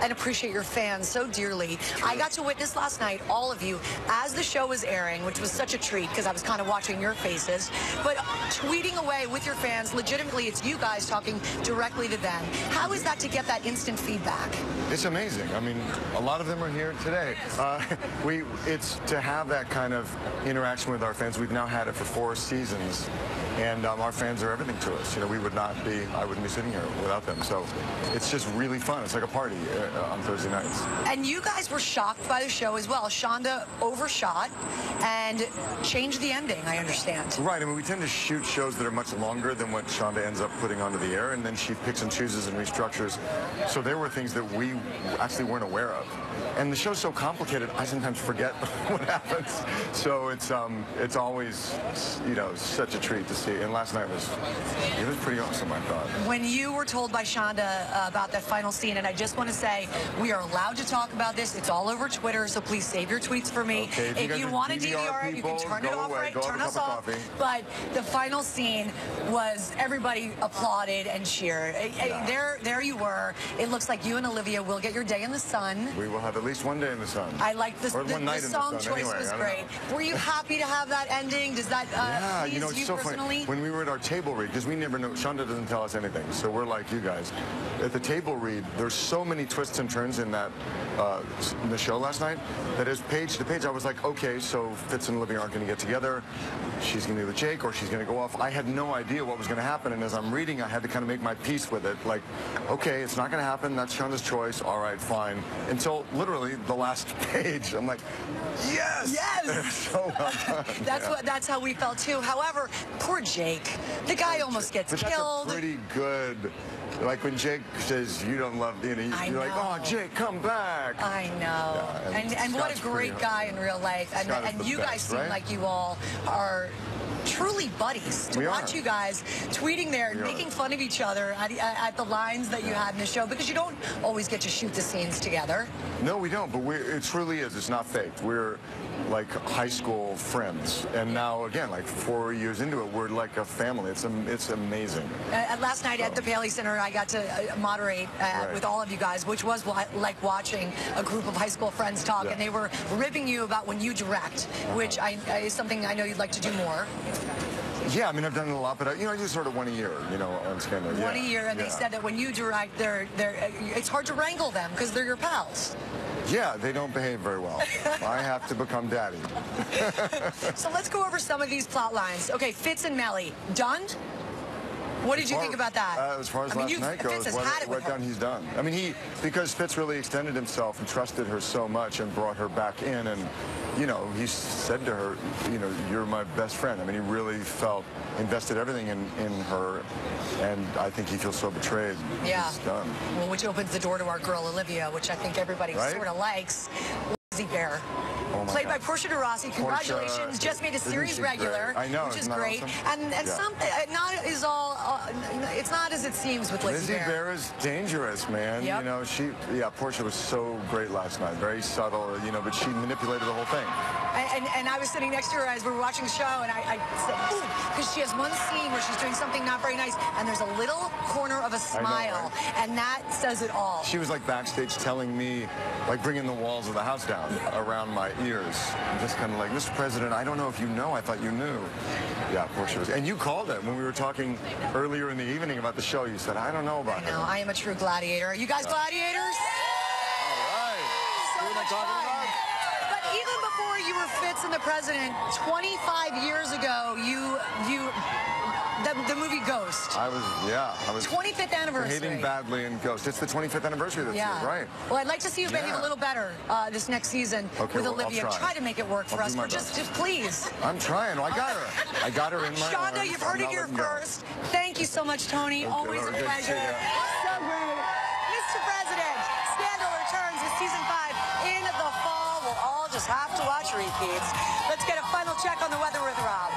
and appreciate your fans so dearly. I got to witness last night, all of you, as the show was airing, which was such a treat because I was kind of watching your faces, but tweeting away with your fans. Legitimately, it's you guys talking directly to them. How is that to get that instant feedback? It's amazing. I mean, a lot of them are here today. It's to have that kind of interaction with our fans. We've now had it for 4 seasons, and our fans are everything to us. You know, I wouldn't be sitting here without them. So it's just really fun. It's like a party on Thursday nights. And you guys were shocked by the show as well. Shonda overshot and changed the ending, I understand. Right. I mean, we tend to shoot shows that are much longer than what Shonda ends up putting onto the air, and then she picks and chooses and restructures. So there were things that we actually weren't aware of. And the show's so complicated, I sometimes forget what happens. So it's always, you know, such a treat to see. And last night was pretty awesome, I thought. When you were told by Shonda about that final scene, and I just want to say, we are allowed to talk about this. It's all over Twitter, so please save your tweets for me. Okay, if you want to DVR it, you can turn it off, right? Turn us off. But the final scene was everybody applauded and cheered. Yeah. There you were. It looks like you and Olivia will get your day in the sun. We will have at least one day in the sun. I like this. The song choice was great. Were you happy to have that ending? Does that please you know, it's so personally? Funny. When we were at our table read, because we never know, Shonda doesn't tell us anything, so we're like you guys. At the table read, there's so many twists and turns in that in the show last night that as page to page, I was like, okay, so Fitz and Olivia aren't going to get together. She's going to be with Jake, or she's going to go off. I had no idea what was going to happen, and as I'm reading, I had to kind of make my peace with it. Like, okay, it's not going to happen. That's Shonda's choice. All right, fine. Until literally the last page, I'm like, yes, yes. So well done. That's how we felt too. However, poor Jake, the guy almost gets killed. That's a pretty good. Like when Jake says you don't love the, you're like, oh, Jake, come back. I know. Yeah, and what a great guy in real life. And you guys seem like you all are truly buddies. To watch you guys tweeting there and making fun of each other at the lines that you had in the show, because you don't always get to shoot the scenes together. No, we don't, but it truly is. It's not fake. We're like high school friends, and now again, like 4 years into it, we're like a family. It's amazing. Last night at the Paley Center, I got to moderate with all of you guys, which was like watching a group of high school friends talk, and they were ribbing you about when you direct, which is something I know you'd like to do more. Yeah, I mean, I've done it a lot, but I do sort of one a year, on camera. One a year, and they said that when you direct, it's hard to wrangle them because they're your pals. Yeah, they don't behave very well. I have to become daddy. So let's go over some of these plot lines. Okay, Fitz and Melly, done? What did you think about that? As far as last night goes, what done, he's done. I mean, because Fitz really extended himself and trusted her so much and brought her back in, and, he said to her, you're my best friend. I mean, he really invested everything in her, and I think he feels so betrayed. Yeah. He's done. Well, which opens the door to our girl, Olivia, which I think everybody sort of likes. Lizzie Bear. Played by Portia de Rossi. Congratulations. Just made a series regular. I know, which is great. Awesome? And it's not as it seems with Lizzie Bear. Lizzie Bear is dangerous, man. Yep. Portia was so great last night. Very subtle, but she manipulated the whole thing. And I was sitting next to her as we were watching the show, and I said, ooh, because she has one scene where she's doing something not very nice, and there's a little corner of a smile, and that says it all. She was like backstage telling me, like bringing the walls of the house down around my ears. I'm just kind of like, Mr. President, I don't know if you know. I thought you knew. Yeah, Portia was. And you called it when we were talking earlier in the evening about the show. You said, I don't know about her. No, I am a true gladiator. Are you guys gladiators? All right. So much fun. But even before you were Fitz and the President, 25 years ago, the movie Ghost. I was 25th anniversary. Behaving badly in Ghost. It's the 25th anniversary this year, right? Well, I'd like to see you behave a little better this next season with Olivia. Try to make it work for us. Just please. I'm trying. I got her. I got her in my Shonda, you've heard it here first. Thank you so much, Tony. Always a pleasure. So great. Mr. President, Scandal returns with season 5 in the fall. We'll all just have to watch repeats. Let's get a final check on the weather with Rob.